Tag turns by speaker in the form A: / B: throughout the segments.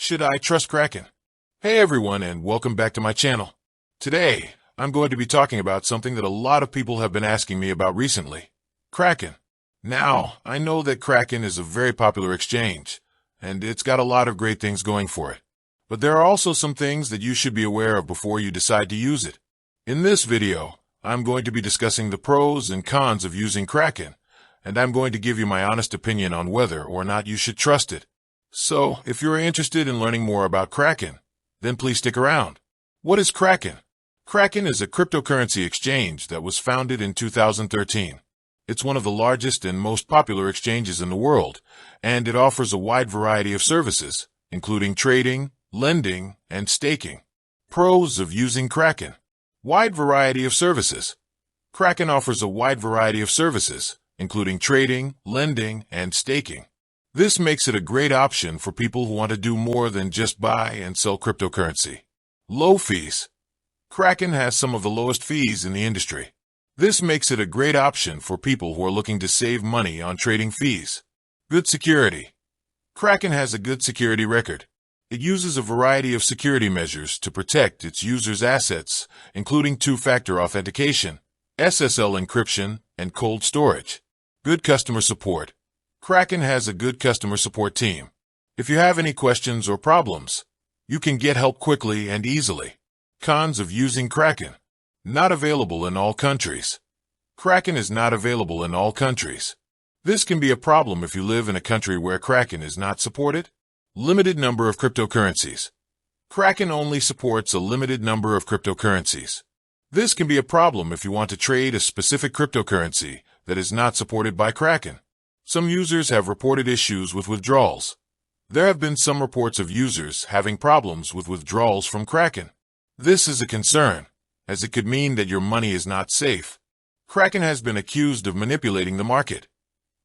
A: Should I trust Kraken? Hey everyone, and welcome back to my channel. Today, I'm going to be talking about something that a lot of people have been asking me about recently. Kraken. Now, I know that Kraken is a very popular exchange, and it's got a lot of great things going for it. But there are also some things that you should be aware of before you decide to use it. In this video, I'm going to be discussing the pros and cons of using Kraken, and I'm going to give you my honest opinion on whether or not you should trust it. So, if you're interested in learning more about Kraken, then please stick around. What is Kraken? Kraken is a cryptocurrency exchange that was founded in 2013. It's one of the largest and most popular exchanges in the world, and it offers a wide variety of services, including trading, lending, and staking. Pros of using Kraken. Wide variety of services. Kraken offers a wide variety of services, including trading, lending, and staking. This makes it a great option for people who want to do more than just buy and sell cryptocurrency. Low fees. Kraken has some of the lowest fees in the industry. This makes it a great option for people who are looking to save money on trading fees. Good security. Kraken has a good security record. It uses a variety of security measures to protect its users' assets, including two-factor authentication, SSL encryption, and cold storage. Good customer support. Kraken has a good customer support team. If you have any questions or problems, you can get help quickly and easily. Cons of using Kraken. Not available in all countries. Kraken is not available in all countries. This can be a problem if you live in a country where Kraken is not supported. Limited number of cryptocurrencies. Kraken only supports a limited number of cryptocurrencies. This can be a problem if you want to trade a specific cryptocurrency that is not supported by Kraken. Some users have reported issues with withdrawals. There have been some reports of users having problems with withdrawals from Kraken. This is a concern, as it could mean that your money is not safe. Kraken has been accused of manipulating the market.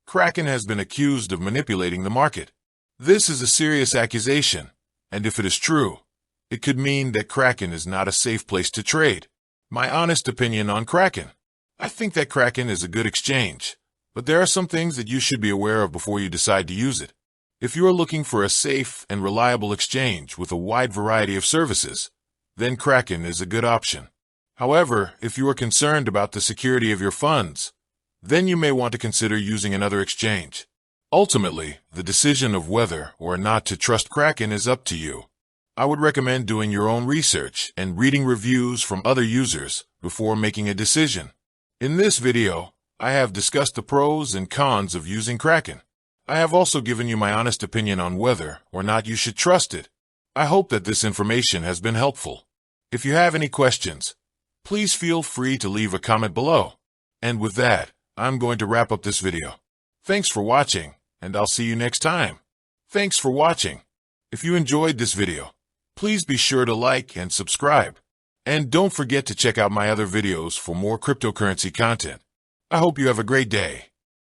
A: Kraken has been accused of manipulating the market. This is a serious accusation, and if it is true, it could mean that Kraken is not a safe place to trade. My honest opinion on Kraken. I think that Kraken is a good exchange, but there are some things that you should be aware of before you decide to use it. If you are looking for a safe and reliable exchange with a wide variety of services, then Kraken is a good option. However, if you are concerned about the security of your funds, then you may want to consider using another exchange. Ultimately, the decision of whether or not to trust Kraken is up to you. I would recommend doing your own research and reading reviews from other users before making a decision. In this video, I have discussed the pros and cons of using Kraken. I have also given you my honest opinion on whether or not you should trust it. I hope that this information has been helpful. If you have any questions, please feel free to leave a comment below. And with that, I'm going to wrap up this video. Thanks for watching, and I'll see you next time. Thanks for watching. If you enjoyed this video, please be sure to like and subscribe. And don't forget to check out my other videos for more cryptocurrency content. I hope you have a great day.